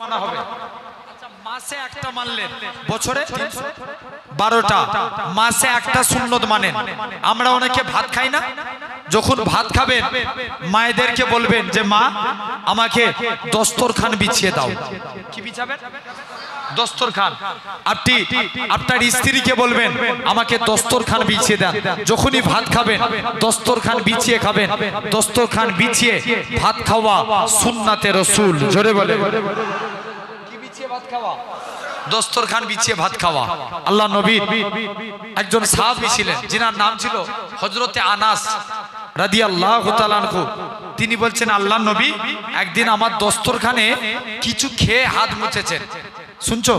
মানা হবে। আচ্ছা, মাসে একটা মানলেন, বছরে 12টা, মাসে একটা সুন্নত মানেন। আমরা অনেকে ভাত খাই না, যখন ভাত খাবেন মায়েদেরকে বলবেন যে মা আমাকে দস্তরখান বিছিয়ে দাও। কি বিছাবেন? দস্তরখান। আপনি আপনার স্ত্রীকে বলবেন আমাকে দস্তরখান বিছিয়ে দেন। যখনই ভাত খাবেন দস্তরখান বিছিয়ে খাবেন। দস্তরখান বিছিয়ে ভাত খাওয়া সুন্নাতে রাসূল। জোরে বলে, কি বিছিয়ে ভাত খাওয়া? দস্তরখান বিছিয়ে ভাত খাওয়া। আল্লাহ নবী একজন সাহাবী ছিলেন যিনার নাম ছিল হযরতে আনাস রাদিয়াল্লাহু তাআলা আনহু। তিনি বলছেন আল্লাহ নবী একদিন আমার দস্তরখানে কিছু খেয়ে হাত মুছেছেন। শুনছো?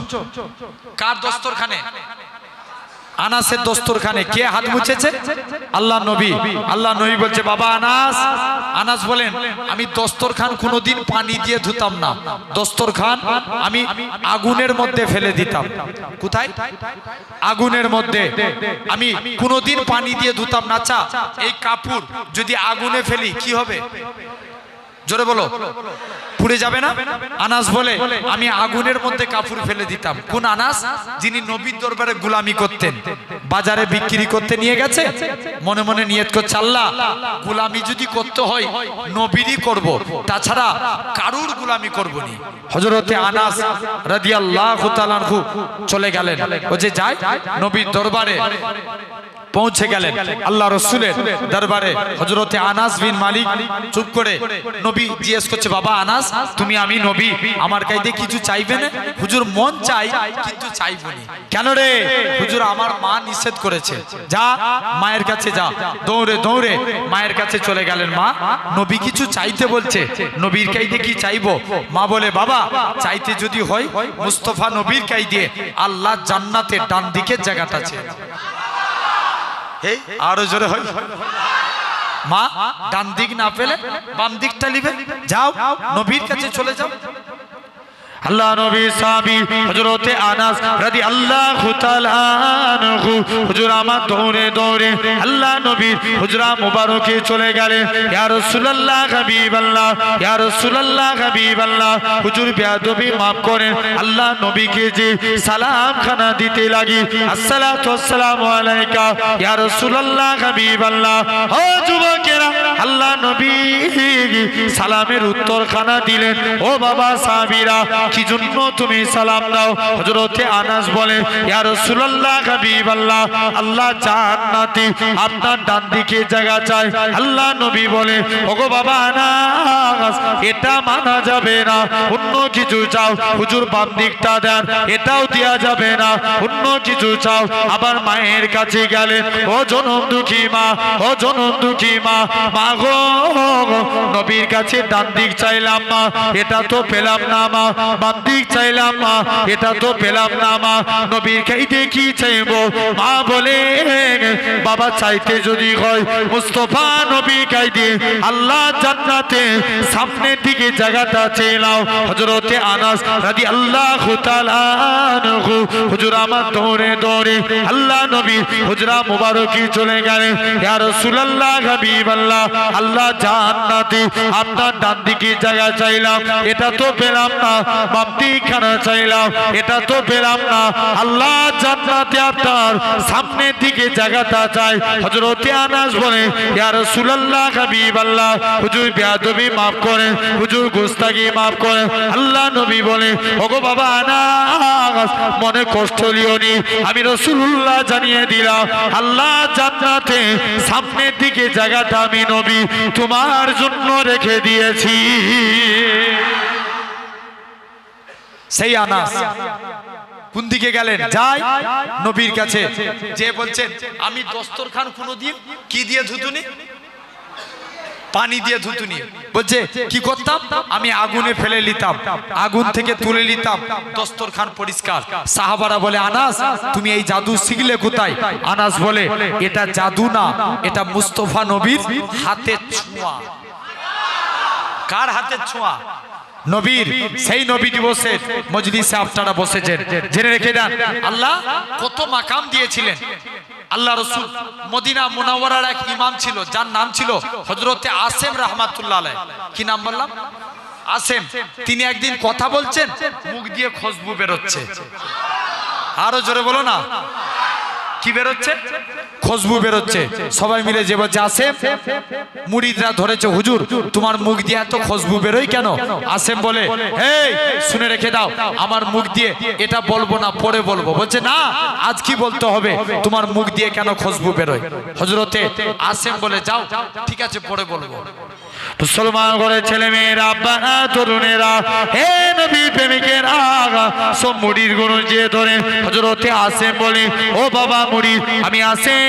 কার দস্তরখানে? আনাসের দস্তরখানে কে হাত মুছেছে? আল্লাহ নবী। আল্লাহ নবী বলছে বাবা আনাস। আনাস বলেন আমি দস্তরখান কোনোদিন পানি দিয়ে ধুতাম না, দস্তরখান আমি আগুনের মধ্যে ফেলে দিতাম। কোথায়? আগুনের মধ্যে। আমি কোনোদিন পানি দিয়ে ধুতাম না। আচ্ছা, এই কাপড় যদি আগুনে ফেলি কি হবে? জোরে বলো, পুড়ে যাবে না? আনাস বলে আমি আগুনের মধ্যে কাপড় ফেলে দিতাম। কোন আনাস? যিনি নবীর দরবারে গোলামি করতেন, বাজারে বিক্রি করতে নিয়ে গেছে, মনে মনে নিয়ত করছে আল্লাহ গোলামি যদি করতে হয় নবীরই করব, তাছাড়া কারুর গোলামি করব না। হযরতে আনাস রাদিয়াল্লাহু তাআলা আনহু চলে গেলেন। ও যে যায় নবীর দরবারে পৌঁছে গেলেন। আল্লাহ রাসূলের দরবারে হযরতে আনাস বিন মালিক চুপ করে, নবী জিজ্ঞেস করছে বাবা আনাস তুমি আমি নবী আমার কাছে কিছু চাইবে না? হুজুর মন চাই কিন্তু চাইবো না। কেন রে? হুজুর আমার মা নিষেধ করেছে। যা মায়ের কাছে যা। দৌড়ে দৌড়ে মায়ের কাছে চলে গেলেন। মা নবী কিছু চাইতে বলছে, নবীর কাছে কি চাইবো? মা বলে বাবা চাইতে যদি হয় মুস্তাফা নবীর কাছে দিয়ে আল্লাহ জান্নাতের ডান দিকের জায়গাটা আছে। আরো জোরে হয়। মা ডান দিক না পেলে বাম দিকটা নিবে। যাও নবীর কাছে চলে যাও। আল্লাহ নবী সাহাবী হযরতে আনাস রাদিয়াল্লাহু তাআলা আনহু হুজুর আমার দৌড়ে দৌড়ে আল্লাহ নবীর হুজরা মুবারকে চলে গেলেন। ইয়া রাসূলুল্লাহ হাবিবাল্লাহ, ইয়া রাসূলুল্লাহ হাবিবাল্লাহ, হুজুর বেয়াদবি maaf করেন। আল্লাহ নবীকে যে সালাম খানা দিতে লাগি, আসসালাতু ওয়াসসালামু আলাইকা ইয়া রাসূলুল্লাহ হাবিবাল্লাহ। ও যুবকেরা, আল্লাহ নবী সালামের উত্তর খানা দিলেন। ও বাবা সাহাবীরা কি জন্য তুমি সালাম দাও? হযরতে আনাস বলে ইয়া রাসূলুল্লাহ হাবিবাল্লাহ আল্লাহ জান্নাতে আপনার ডান দিকে জায়গা চাই। আল্লাহ নবী বলে ওগো বাবা আনাস এটা মানা যাবে না, অন্য কিছু চাও। হুজুর বাম দিকটা দেন, এটাও দেয়া যাবে না, অন্য কিছু চাও। আবার মায়ের কাছে গেলেন। ও জনম দুঃখী মা, ও জনম দুঃখী মা, মা গো নবীর কাছে ডান দিক চাইলাম মা, এটা তো পেলাম না মা। বাম দিক চাইলাম মা, এটা তো পেলাম না মা। নবীর কাছে কি চাইবো? মা বলে বাবা চাইতে যদি হয় মুস্তাফা নবীর কাছে আল্লাহ জান্নাতে সামনের দিকে জায়গাটা চেয়ে নাও। হযরতে আনাস রাদিয়াল্লাহু তাআলা আনহু হুজুর আমার দৌড়ে দৌড়ে আল্লাহ নবী হুজরা মুবারকি চলে গেলেন। ইয়া রাসূলুল্লাহ হাবিবাল্লাহ আল্লাহ জান্নাতে আপনার ডান দিকে জায়গা চাইলাম, এটা তো পেলাম না। বাম দিক খানা চাইলাম, এটা তো পেলাম না। আল্লাহ জান্নাতে আপনার সামনের দিকে জায়গাটা চাই। হযরতে আনাস বলে ইয়া রাসূলুল্লাহ হাবিবাল্লাহ হুজুর বেয়াদবি maaf করেন, হুজুর গোস্তাকি maaf করেন। আল্লাহ নবী বলে ওগো বাবা আনাস মনে কষ্ট লিও নি, আমি রাসূলুল্লাহ জানিয়ে দিলাম আল্লাহ জান্নাতে সামনের দিকে জায়গাটা আমি নবী তোমার জন্য রেখে দিয়েছি। সেই আনাস কোন দিকে গেলেন? যাই নবীর কাছে যে বলছেন আমি দস্তরখান কোনোদিন কি দিয়ে ধুতুনি? পানি দিয়ে ধুতুনি। বলছে কি করতাম? আমি আগুনে ফেলে নিতাম, আগুন থেকে তুলে নিতাম, দস্তরখান পরিষ্কার। সাহাবারা বলে আনাস তুমি এই জাদু শিখলে কোথায়? আনাস বলে এটা জাদু না, এটা মুস্তাফা নবীর হাতের ছোঁয়া। কার হাতের ছোঁয়া? নবীর। সেই নবী দিবসের মজলিসে আপনারা বসেছেন, জেনে রেখে দেন আল্লাহ কত মাকাম দিয়েছিলেন। আল্লাহ রাসূল মদিনা মুনাওয়ারার এক ইমাম ছিল যার নাম ছিল হযরতে আসেম রাহমাতুল্লাহ আলাইহি। কি নাম বললাম? আসেম, তিনি একদিন কথা বলছেন, মুখ দিয়ে খুশবু বেরোচ্ছে। আরো জোরে বলো না, কি বেরোচ্ছে? খুশবু বেরোচ্ছে। সবাই মিলে যে বলছে আসেম, মুরিদরা ধরেছে, হুজুর তোমার মুখ দিয়ে এত খুশবু বেরোয় কেন? আসেম বলে, এই শুনে রেখে দাও, আমার মুখ দিয়ে এটা বলবো না, পরে বলবো। বলছে না, আজ কি বলতে হবে, তোমার মুখ দিয়ে কেন খুশবু বেরোয়? হযরতে আসেম বলে, যাও ঠিক আছে, পরে বলবো। মুসলমান ঘরের ছেলে মেয়েরা, আব্বারা, তরুণেরা, হে নবী প্রেমিকেরা, সব মুড়ির গুণ যে ধরে হযরতে আসেম বলে, ও বাবা মুড়ি, আমি আসেম,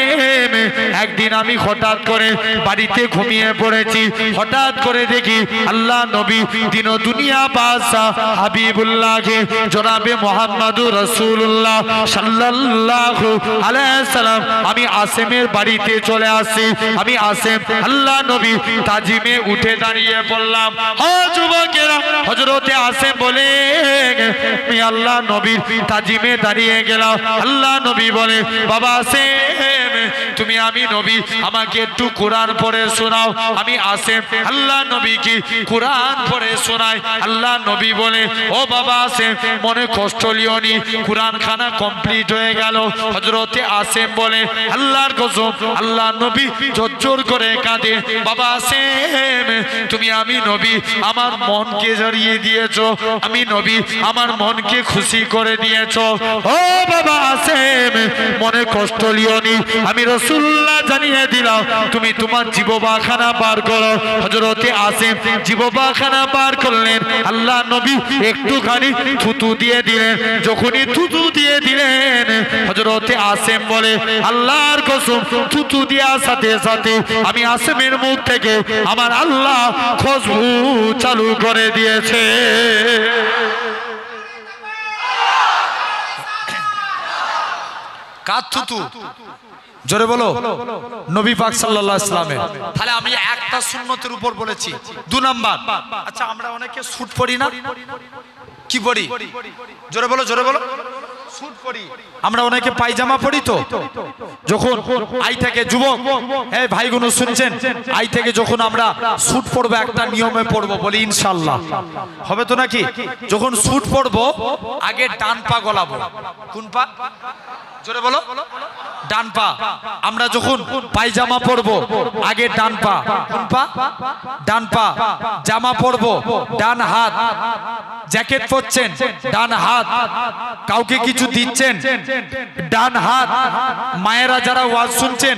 একদিন আমি হঠাৎ করে বাড়িতে ঘুমিয়ে পড়েছি। হঠাৎ করে দেখি আল্লাহ নবী দিন দুনিয়া বাদশাহ হাবিবুল্লাহকে জনাবে মুহাম্মদুর রাসূলুল্লাহ সাল্লাল্লাহু আলাইহি সাল্লাম, আমি আসেমের বাড়িতে চলে আসি। আমি আসেম আল্লাহ নবী তাজিমে উঠে দাঁড়িয়ে বললাম, ও যুবকেরা, হযরতে আসেম বলে, আমি আল্লাহ নবীর তাজিমে দাঁড়িয়ে গেলাম। আল্লাহ নবী বলে, বাবা আসেম, তুমি আমি নবী, আমাকে একটু কোরআন পড়ে শোনাও। আমি আসেম আল্লাহ নবী কি কোরআন পড়ে শোনাই। আল্লাহ নবী বলে, ও বাবা আসেম, মনে কষ্ট লিওনি, কোরআন খানা কমপ্লিট হয়ে গেল। হযরতে আসেম বলে, আল্লাহর কসম, আল্লাহ নবী জোর করে কাঁদে, বাবা আসেম, তুমি আমি নবী, আমার মনকে জড়িয়ে দিয়েছো, আমি নবী, আমার মনকে খুশি করে দিয়েছো। ও বাবা আসেম, মনে কষ্ট লিওনি, আমি রাসূলুল্লাহ জানিয়ে দিলাম, তুমি তোমার জিহ্বাখানা বার করো। হযরতে আসেম জিহ্বাখানা বার করলেন। আল্লাহ নবী একটুখানি থুতু দিয়ে দিলেন। যখনই থুতু দিয়ে দিলেন, হযরতে আসেম বলে, আল্লাহর কসম, থুতু দেওয়ার সাথে সাথে আমি আসেমের মুখ থেকে আমার আল্লাহ খুশবু চালু করে দিয়েছে। কার থুতু? জোরে বলো, নবী পাক সাল্লাল্লাহু আলাইহি ওয়াসাল্লামের। তাহলে আমি একটা সুন্নতের উপর বলেছি। 2 নাম্বার, আচ্ছা আমরা অনেকে স্যুট পরি না, কি পরি? জোরে বলো, জোরে বলো। স্যুট পরি। আমরা অনেকে পায়জামা পরি। তো যখন আই থেকে যুবক, এই ভাইগুলো শুনছেন, আই থেকে যখন আমরা স্যুট পরবো, একটা নিয়মে পরবো, বলি ইনশাআল্লাহ হবে তো নাকি? যখন স্যুট পরবো, আগে ডান পা গলাবো। কোন পা? জোরে বলো, ডান পা। আমরা যখন পায়জামা পরবো, আগে ডান পা। কোন পা? ডান পা। জামা পরবো, ডান হাত। জ্যাকেট পরছেন, ডান হাত। কাউকে কিছু দিচ্ছেন, ডান হাত। মায়েরা যারা ওয়াজ শুনছেন,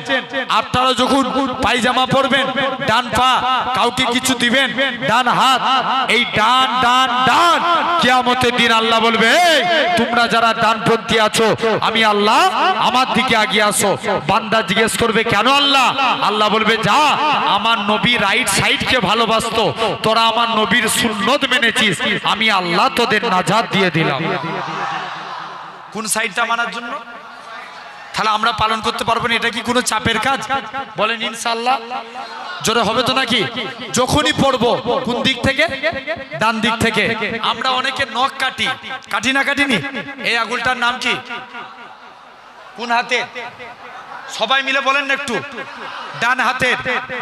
আপনারা যখন পায়জামা পরবেন, ডান পা। কাউকে কিছু দিবেন, ডান হাত। এই ডান ডান ডান, কিয়ামতের দিন আল্লাহ বলবে, এই তোমরা যারা ডানপন্থী আছো, আমি আল্লাহ আমার দিকে আগিয়ে আসো। বান্দা জিজ্ঞেস করবে, কেন আল্লাহ? আল্লাহ বলবে, যা, আমার নবী রাইট সাইডকে ভালোবাসতো, তোরা আমার নবীর সুন্নত মেনেছিস, আমি আল্লাহ তোদের নাজাত দিয়ে দিলাম। কোন সাইডটা মানার জন্য? তাহলে আমরা পালন করতে পারবো না, এটা কি কোনো চাপের কাজ? বলেন ইনশাআল্লাহ। জোরে হবে তো নাকি? যখনই পড়বো, কোন দিক থেকে? ডান দিক থেকে। আমরা অনেকে নখ কাটি, কাটি না কাটিনি? এই আঙুলটার নাম কি? কোন হাতে? সবাই মিলে বলেন না একটু। ডান হাতের,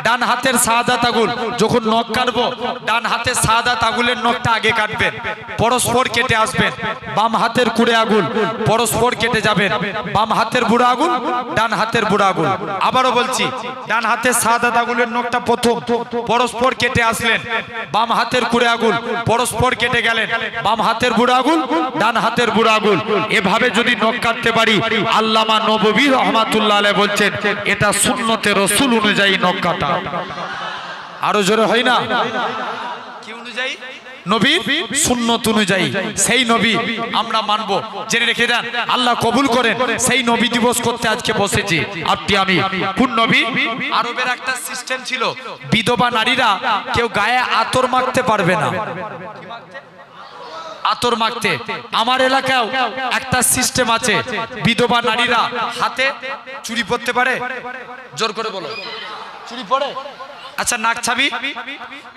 ডান হাতের শাহাদাত আঙুল। যখন নখ কাটবো, ডান হাতের শাহাদাত আঙুলের নখটা আগে কাটবেন, পরস্পর কেটে আসবেন। বাম হাতের কুড়ে আঙুল পরস্পর কেটে যাবেন। বাম হাতের বুড়া আঙুল, ডান হাতের বুড়া আঙুল। আবারও বলছি, ডান হাতের শাহাদাত আঙুলের নখটা প্রথম পরস্পর কেটে আসলেন। বাম হাতের কুড়ে আঙুল পরস্পর কেটে গেলেন। বাম হাতের বুড়া আঙুল, ডান হাতের বুড়া আঙুল। এভাবে যদি নখ কাটতে পারি, আল্লামা নববী রহমাতুল্লাহ আলাইহি বলছেন, এটা সুন্নতে রাসূল অনুযায়ী নখ কাটা। আরো জোরে হয় না? কি অনুযায়ী? নবীর সুন্নত অনুযায়ী। সেই নবী আমরা মানব, জেনে রেখে দেন। আল্লাহ কবুল করেন। সেই নবী দিবস করতে আজকে বসেছি। আপনি আমি কোন নবী? আরবের একটা সিস্টেম ছিল, বিধবা নারীরা কেউ গায়ে আতর মাখতে পারবে না। আতর মাখতে। আমার এলাকায় একটা সিস্টেম আছে, বিধবা নারীরা হাতে চুড়ি পরতে পারে। জোর করে বলো, চুড়ি পরে? আচ্ছা নাক ছাবি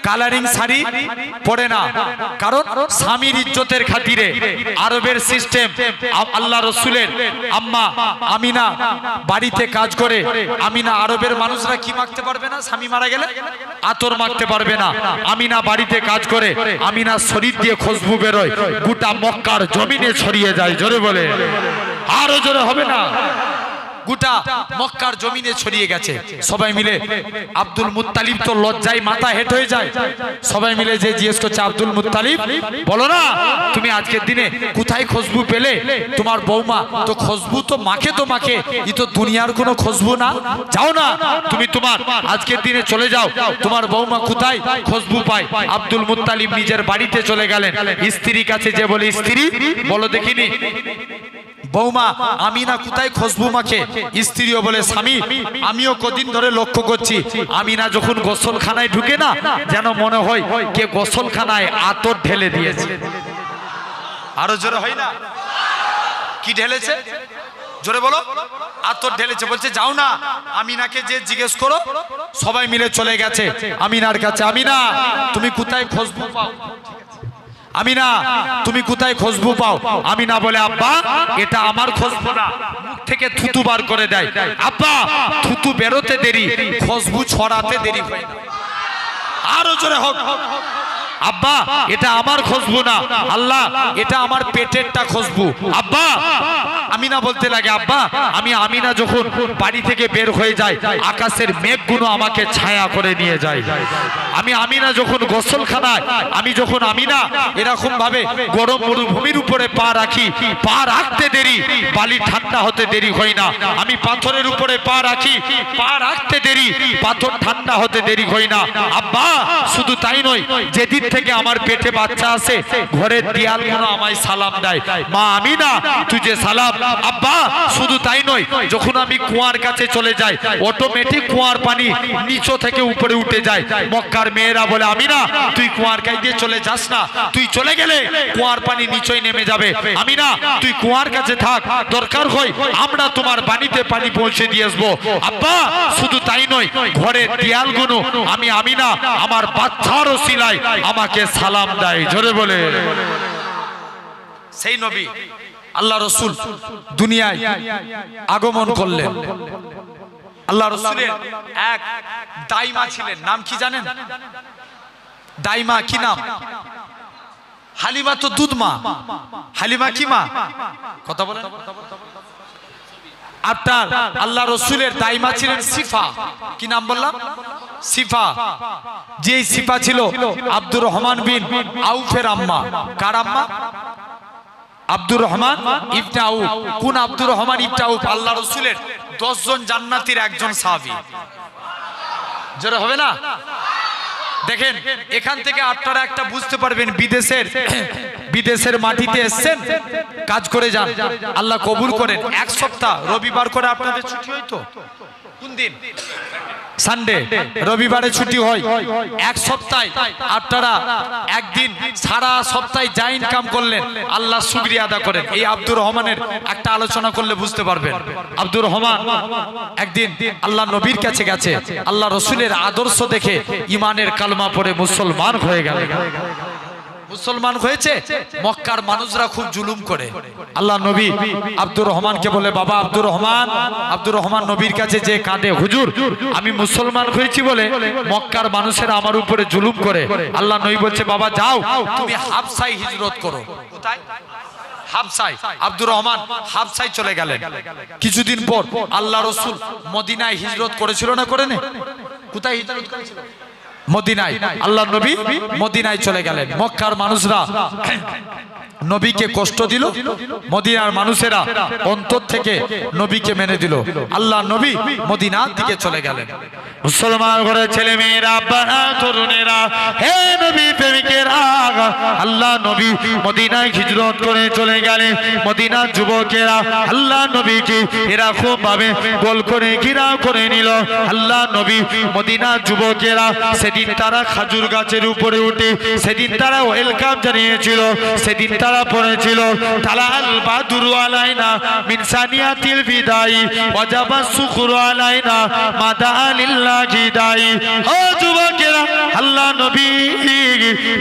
কালারিং শাড়ি পরে না, কারণ স্বামীর ইজ্জতের খাতিরে আরবের সিস্টেম। আল্লাহ রসুলের আম্মা আমিনা বাড়িতে কাজ করে। আমিনা, আরবের মানুষরা কি মাখতে পারবে না স্বামী মারা গেলে? আতর মাখতে পারবে না। আমিনা বাড়িতে কাজ করে। আমিনার শরীর দিয়ে খুশবু বেরোয়, গোটা মক্কার জমিনে ছড়িয়ে যায়। জোরে বলে, আরো জোরে হবে না? গোটা মক্কার জমিনে ছড়িয়ে গেছে। সবাই মিলে আব্দুল মুত্তালিব তো লজ্জায় মাথা হেঁট হয়ে যায়। সবাই মিলে যে জিজ্ঞেস করছে, আব্দুল মুত্তালিব বলো না তুমি আজকের দিনে কোথায় খুশবু পেলে? তোমার বৌমা তো খুশবু তো মাখে, তো মাখে, ই তো দুনিয়ার কোনো খুশবু না। যাও না তুমি, তোমার আজকের দিনে চলে যাও, তোমার বৌমা কোথায় খুশবু পায়। আব্দুল মুত্তালিব নিজের বাড়িতে চলে গেলেন। স্ত্রীর কাছে যে বলে, স্ত্রী বলো দেখিনি বৌমা আমিনা কোথায় খুশবু মাখে? স্ত্রীও বলে, স্বামী আমিও কদিন ধরে লক্ষ্য করছি, আমিনা যখন গোসলখানায় ঢুকে না, যেন মনে হয় কে গোসলখানায় আতর ঢেলে দিয়েছে। আরো জোরে হয় না? কি ঢেলেছে? জোরে বলো। আতর ঢেলেছে। বলছে যাও না আমিনাকে যে জিজ্ঞেস করো। সবাই মিলে চলে গেছে আমিনার কাছে। আমিনা তুমি কোথায় খুশবু পাও? আমিনা তুমি কোথায় খুশবু পাও? আমিনা বলে, আব্বা এটা আমার খুশবু না। মুখ থেকে থুতু বার করে দেয়। আব্বা থুতু বেরোতে দেরি, খুশবু ছড়াতে দেরি হয় না। আরো জোরে হোক। আব্বা এটা আমার খুশবু না, আল্লাহ এটা আমার পেটেরটা খুশবু। আব্বা আমিনা বলতে লাগে, আব্বা আমি আমিনা যখন বাড়ি থেকে বের হয়ে যায়, আকাশের মেঘগুলো আমাকে ছায়া করে নিয়ে যায়। আমি আমিনা যখন গোসলখানায়, আমি যখন আমিনা এরকম ভাবে গরম মরুভূমির উপরে পা রাখি, পা রাখতে দেরি, বালি ঠান্ডা হতে দেরি হয় না। আমি পাথরের উপরে পা রাখি, পা রাখতে দেরি, পাথর ঠান্ডা হতে দেরি হয় না। আব্বা শুধু তাই নয়, যেদিন থেকে আমার পেটে বাচ্চা আছে, ঘরের দেয়ালগুলো আমায় সালাম দেয়, মা আমিনা তুই সালাম। আব্বা শুধু তাই নয়, যখন আমি কুয়ার কাছে চলে যাই, অটোমেটিক কুয়ার পানি নিচে থেকে উপরে উঠে যায়। মক্কার মেয়েরা বলে, আমিনা তুই কুয়ার কাছে দিয়ে চলে যাস না, তুই চলে গেলে কুয়ার পানি নিচেই নেমে যাবে। আমিনা তুই কুয়ার কাছে থাক, দরকার হয় আমরা তোমার বাড়িতে পানি পৌঁছে দিয়ে আসবো। আব্বা শুধু তাই নয়, ঘরের দেয়ালগুলো আমি আমিনা আমার বাচ্চার ওসিলায় আমাকে সালাম দেয়। জোরে বলে। সেই নবী আল্লাহ রসুল দুনিয়ায় আগমন করলেন। আল্লাহ রসুলের এক দাইমা ছিলেন, নাম কি জানেন? দাইমা কি নাম? হালিমা তো দুধ মা। হালিমা কি মা? কথা বলেন। আপনার আল্লাহ রসুলের দাইমা ছিলেন সিফা। কি নাম বললাম? সিফা। যে সিফা ছিল আব্দুর রহমান বিন আউফের আম্মা। কার আম্মা? আব্দুর রহমান ইবনে আউফ। কোন আব্দুর রহমান ইবনে আউফ? আল্লাহ রসুলের 10 জন জান্নাতীর একজন সাহাবী। জোরে হবে না? দেখেন এখান থেকে আপনারা একটা বুঝতে পারবেন, বিদেশের মাটিতে এসেছেন, কাজ করে যান, আল্লাহ কবুল করেন। এক সপ্তাহ রবিবার করে আপনাদের ছুটি হয়তো। কোন দিন? সানডে। রবিবারে ছুটি হয়। এক সপ্তাহে আপনারা একদিন সারা সপ্তাহে যা ইনকাম করলেন, আল্লাহ শুকরিয়া আদা করেন। এই আব্দুর রহমানের একটা আলোচনা করলে বুঝতে পারবেন। আব্দুর রহমান একদিন আল্লাহ নবীর কাছে গেছে, আল্লাহ রসুলের আদর্শ দেখে ইমানের কালমা পড়ে মুসলমান হয়ে গেল। মুসলমান হয়েছে। মক্কার মানুষরা খুব জুলুম করে। আল্লাহ নবী আব্দুর রহমানকে বলে, বাবা আব্দুর রহমান। আব্দুর রহমান নবীর কাছে যে কাঁদে, হুজুর আমি মুসলমান হয়েছি বলে মক্কার মানুষেরা আমার উপরে জুলুম করে। আল্লাহ নবী বলছে, বাবা যাও তুমি হাবশায় হিজরত করো। কোথায়? হাবশায়। আব্দুর রহমান হাবশায় চলে গেলেন। কিছুদিন পর আল্লাহ রসুল মদিনায় হিজরত করেছিল না করেনি? কোথায় হিজরত করেছিল? মদিনায়। আল্লাহ নবী মদিনায় চলে গেলেন। মক্কার মানুষরা নবীকে কষ্ট দিল, মদিনার মানুষেরা অন্তর থেকে নবীকে মেনে দিল। আল্লাহ নবী মদিনার দিকে চলে গেলেন। মুসলমান ঘরের ছেলে মেয়েরা, আব্বারা, তরুণেরা, হে নবী প্রেমিকেরা, আল্লাহ নবী মদিনায় হিজরত করে চলে গেলেন। মদিনার যুবকেরা আল্লাহ নবীকে এরকম ভাবে গোল করে ঘেরাও করে নিল। আল্লাহ নবী মদিনার যুবকেরা সেদিন তারা খাজুর গাছের উপরে উঠে সেদিন তারা ওয়েলকাম জানিয়েছিল। সেদিন তারা পড়েছিল তালাল বাদুরু আলাইনা মিন সানিয়াতিল বিদাই ওয়াজাবা শুকরু আলাইনা মাদা লিল্লাহি দাই। ও যুবকেরা, আল্লাহ নবী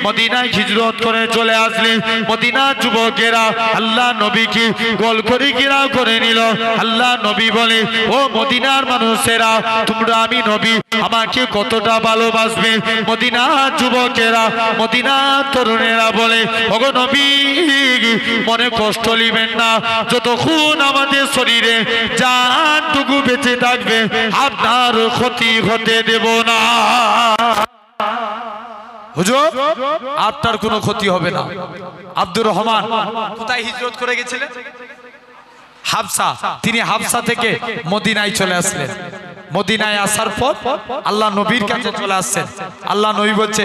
মদিনায় হিজরত করে চলে আসলেন। মদিনার যুবকেরা আল্লাহ নবীকে গোল করে ঘেরাও করে নিল। আল্লাহ নবী বলে, ও মদিনার মানুষেরা, তোমরা আমি নবী আমাকে কতটা ভালোবাসবে? মদিনার যুবকেরা, মদিনার তরুণেরা বলে, ওগো নবী, মনে কষ্ট নিবেন না, যতক্ষণ আমাদের শরীরে জানটুকু বেঁচে থাকবে আপনার ক্ষতি হতে দেব না। হুজুর, আপনার কোনো ক্ষতি হবে না। আব্দুর রহমান কোথায় হিজরত করে গেছিলেন? হাবসা। তিনি হাবসা থেকে মদিনায় চলে আসলেন। মদিনায় আসার পর আল্লাহ নবীর কাছে চলে আসছেন। আল্লাহ নবী বলছে,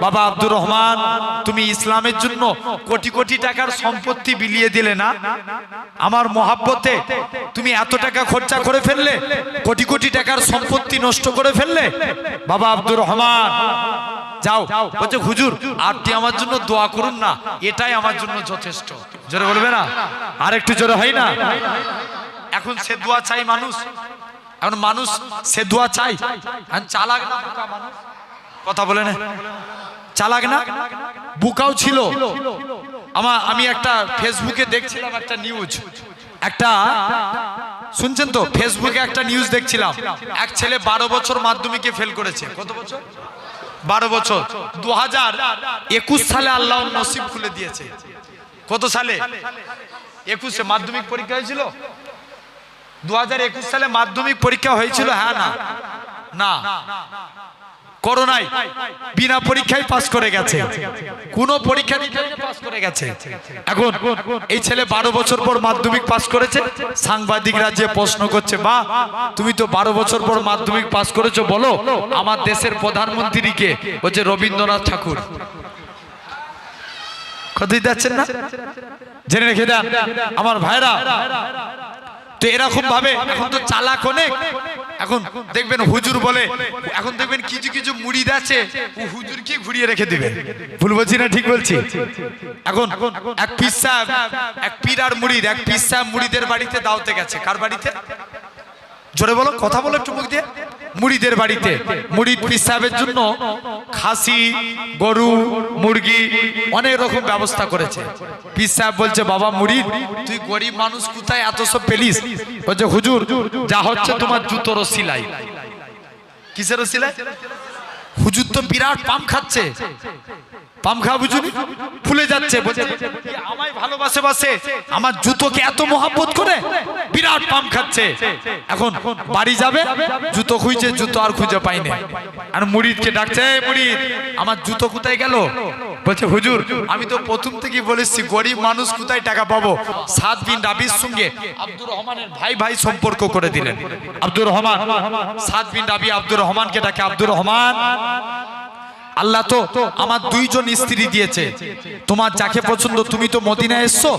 বাবা আব্দুর রহমান, তুমি ইসলামের জন্য কোটি কোটি টাকার সম্পত্তি বিলিয়ে দিলে না? আমার মহাব্বতে তুমি এত টাকা খরচা করে ফেললে, কোটি কোটি টাকার সম্পত্তি নষ্ট করে ফেললে। বাবা আব্দুর রহমান যাও, বলছে হুজুর আপনি আমার জন্য দোয়া করুন না, এটাই আমার জন্য যথেষ্ট। জোরে বলবে না? আর একটু জোরে হয় না? এখন সে দোয়া চাই মানুষ, এখন মানুষ সে দোয়া চাই। চালাক না বোকা মানুষ? কথা বলে না, চালাক না বোকাও ছিল। আমি একটা ফেসবুকে দেখছিলাম একটা নিউজ, একটা শুনছেন তো, ফেসবুকে একটা নিউজ দেখছিলাম। এক ছেলে 12 বছর মাধ্যমিকে ফেল করেছে। কত বছর? 12 বছর। 2021 সালে আল্লাহ নসিব খুলে দিয়েছে। কত সালে? 21-এ মাধ্যমিক পরীক্ষা হয়েছিল। 2021 সালে মাধ্যমিক পরীক্ষা হয়েছিল। হ্যাঁ না? না, করোনায় বিনা পরীক্ষায় পাস করে গেছে, কোন পরীক্ষা নিরীক্ষায় পাস করে গেছে। এখন এই ছেলে 12 বছর পর মাধ্যমিক পাস করেছে। সাংবাদিকরা যে প্রশ্ন করছে, বা তুমি তো 12 বছর পর মাধ্যমিক পাস করেছো, বলো আমার দেশের প্রধানমন্ত্রী কে? বলছে রবীন্দ্রনাথ ঠাকুর। কথাই যাচ্ছেন না? জেনে রেখে দেন আমার ভাইরা। তো এরকম ভাবে এখন তো চালাক অনেক। এখন দেখবেন হুজুর বলে, এখন দেখবেন কিছু কিছু মুরিদ আছে, ও হুজুরকে ঘুরিয়ে রেখে দিবে। ভুল বলছি না ঠিক বলছি? এখন এক পীর সাহেব, এক পীর আর মুরিদ, এক পীর সাহেব মুরিদের বাড়িতে দাওয়াতে গেছে। কার বাড়িতে? জোরে বলো, কথা বলো একটু মুখ দিয়ে। মুরিদের বাড়িতে। মুরিদ পীর সাহেবের জন্য খাসি, গরু, মুরগি অনেক রকম ব্যবস্থা করেছে। পীর সাহেব বলছে, বাবা মুরিদ, তুই গরিব মানুষ, কোথায় এত সব পেলিস? বলছে, হুজুর যা হচ্ছে তোমার জুতোর সিলাই। কিসের সিলাই? হুজুর তো বিরাট পাম খাচ্ছে। পাম খাওয়া বুঝুনি, ফুলে যাচ্ছে। বলছে, আমায় ভালোবাসে বাসে, আমার জুতোকে এত মহব্বত করে বিরাট পাম খাচ্ছে। এখন বাড়ি যাবে, জুতো খুঁজছে, জুতো আর খুঁজে পাইনি। আর মুরিদকে ডাকছে, মুরিদ আমার জুতো কোথায় গেল? বলছে, হুজুর আমি তো প্রথম থেকেই বলেছি, গরিব মানুষ কোথায় টাকা পাবো? সাদ বিন রাবির সঙ্গে আব্দুর রহমানের ভাই ভাই সম্পর্ক করে দিলেন। আব্দুর রহমান, সাদ বিন রাবি আব্দুর রহমানকে ডাকে, আব্দুর রহমান, আল্লাহ তো আমার 2 জন স্ত্রী দিয়েছে, তোমার যাকে পছন্দ। তুমি তো মদিনায় এসছো,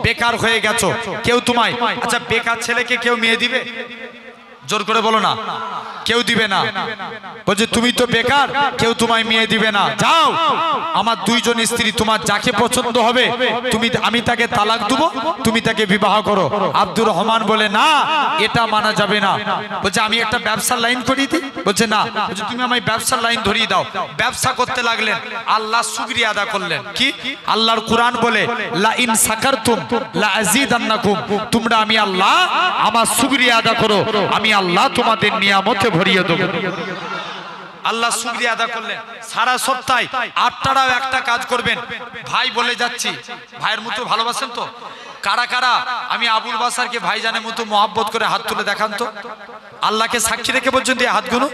বেকার হয়ে গেছো, কেউ তোমায়, আচ্ছা বেকার ছেলেকে কেউ মেয়ে দিবে? জোর করে বলো না, কেউ দিবে না। বলছে, তুমি তো বেকার, কেউ তোমায় মেয়ে দিবে না। যাও, আমার 2 জন স্ত্রী, তোমার যাকে পছন্দ হবে আমি তাকে তালাক দেবো, তুমি তাকে বিবাহ করো। আব্দুর রহমান বলে, না এটা মানা যাবে না। বলছে, আমি একটা ব্যবসার লাইন করিয়ে দিই। বলছে, না। বলছে, তুমি আমায় ব্যবসার লাইন ধরিয়ে দাও। ব্যবসা করতে লাগলেন, আল্লাহ শুকরিয়া আদা করলেন। কি? আল্লাহর কোরআন বলে, লা ইন সাকারতুম লা আযীদান্নাকুম, তোমরা আমি আল্লাহ আমার শুকরিয়া আদা করো, আমি আল্লাহ তোমাদের নিয়ামতে ভরিয়ে দেব। আল্লাহ শুকরিয়া আদা করলেন। সারা সপ্তাহে 8টাও একটা কাজ করবেন। ভাই বলে যাচ্ছি, ভাইয়ের মতো ভালোবাসেন তো? কারা কারা আমি আবুল বাসারকে ভাইজানের মতো মহব্বত করে হাত তুলে দেখান তো। আল্লাহকে সাক্ষী রেখে বলছেন, এই হাতগুলো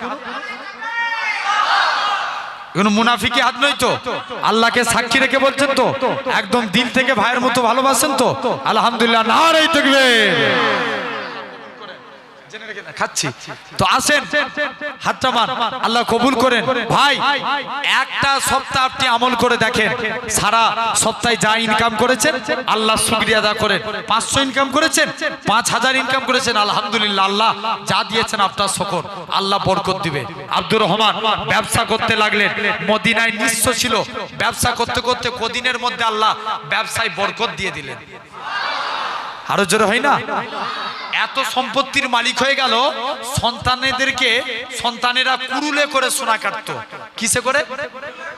মুনাফিকি হাত নয় তো? আল্লাহকে সাক্ষী রেখে বলছেন তো? একদম দিল থেকে ভাইয়ের মতো ভালোবাসেন তো? আলহামদুলিল্লাহ, নারে তাকবীর। জেনে রেখে না, খাচ্ছি তো আসেন হাতটা মান, আল্লাহ কবুল করেন। ভাই একটা সপ্তাহ আপনি আমল করে দেখেন, সারা সপ্তাহে যা ইনকাম করেছেন আল্লাহ শুকরিয়া আদা করেন। 500 ইনকাম করেছেন, 5000 ইনকাম করেছেন, আলহামদুলিল্লাহ, আল্লাহ যা দিয়েছেন আপনার শুকর, আল্লাহ বরকত দিবে। আব্দুর রহমান ব্যবসা করতে লাগলেন, মদিনায় নিঃস্ব ছিল, ব্যবসা করতে করতে কদিনের মধ্যে আল্লাহ ব্যবসায় বরকত দিয়ে দিলেন। আরো জোরে হয় না? এত সম্পত্তির মালিক হয়ে গেল, সন্তানেরা কুরুলে করে সোনা কাটতো। কিসে করে?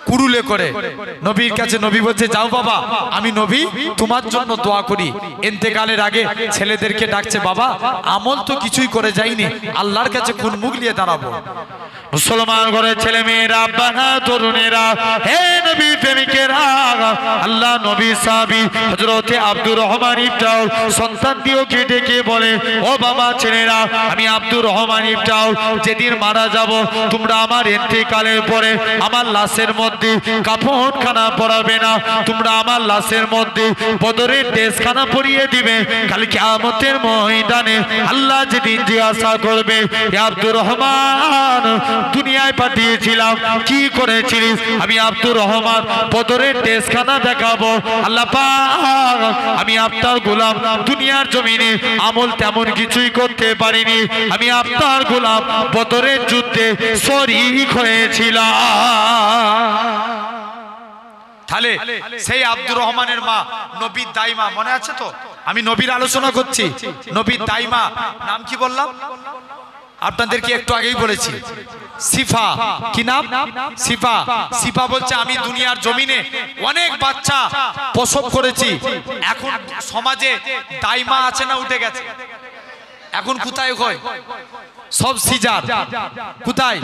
কুরুলে করে। নবীর কাছে নবী বলছে, যাও বাবা, আমি নবী তোমার জন্য দোয়া করি। ইন্তেকালের আগে ছেলেদেরকে ডাকছে, বাবা আমল তো কিছুই করে যাইনি, আল্লাহর কাছে কোন মুখ নিয়ে দাঁড়াবো? মুসলমান ঘরের ছেলে মেয়েরা, বানা তরুণেরা, হে নবী প্রেমিকেরা, আল্লাহ নবী সাহাবী হযরতে আব্দুর রহমান ইবটাউল সন্তান দিওকে ডেকে বলে, ও বাবা ছেলেরা, আমি আব্দুর রহমান ইবটাউল যেদিন মারা যাব, তোমরা আমার ইন্তেকালের পরে আমার লাশের মধ্যে কাফনখানা পরাবে না, তোমরা আমার লাশের মধ্যে বদরের ড্রেসখানা পরিয়ে দিবে। কাল কিয়ামতের ময়দানে আল্লাহ যেদিন জিজ্ঞাসা করবে, হে আব্দুর রহমান, দুনিয়ায় পাঠিয়েছিলাম, কি করেছিলিস? আমি আব্দুর রহমান বদরের ড্রেসখানা দেখাবো, আল্লাহ পাক আমি আপনার গোলাম দুনিয়ার জমিনে আমল তেমন কিছুই করতে পারিনি, আমি আপনার গোলাম বদরের যুদ্ধে শরীক হয়েছিলাম। তাহলে সেই আব্দুর রহমানের মা নবীর দাইমা, মনে আছে তো? আমি নবীর আলোচনা করছি, নবীর দাইমা নাম কি বললাম আপনাদেরকে একটু আগেই বলেছি, সিফা। কি নাম? সিফা। সিফা বলছে, আমি দুনিয়ার জমিনে অনেক বাচ্চা প্রসব করেছি, এখন সমাজে দাইমা আছে না উঠে গেছে? এখন কোথায় হয়? সব সিজার। কোথায়?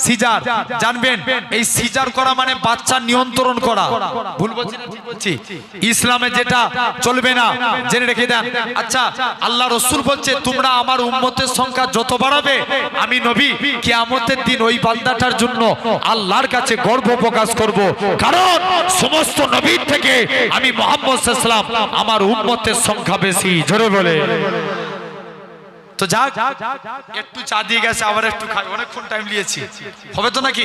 সিজার। জানবেন এই সিজার করা মানে বাচ্চা নিয়ন্ত্রণ করা। ভুল বলছি না ঠিক বলছি? ইসলামে যেটা চলবে না, জেনে রেখে দেন। আচ্ছা, আল্লাহ রাসূল বলছে, তোমরা আমার উম্মতের সংখ্যা যত বাড়াবে, আমি নবী কিয়ামতের দিন ওই বান্দাটার জন্য আল্লাহর কাছে গর্ব প্রকাশ করব, কারণ সমস্ত নবীর থেকে আমি মুহাম্মদ সাল্লাল্লাহু আলাইহি ওয়াসাল্লাম, আমার উম্মতের সংখ্যা বেশি। জোরে বলে। তো যাক, একটু চা দিয়ে গেছে, আবার একটু খাই, অনেকক্ষণ টাইম নিয়েছি, হবে তো নাকি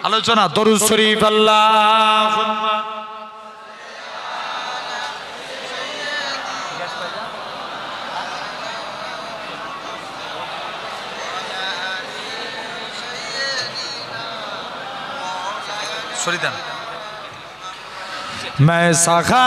আলোচনা? দরুদ শরীফ আল্লাহুম্মা সরিদান मैं साखा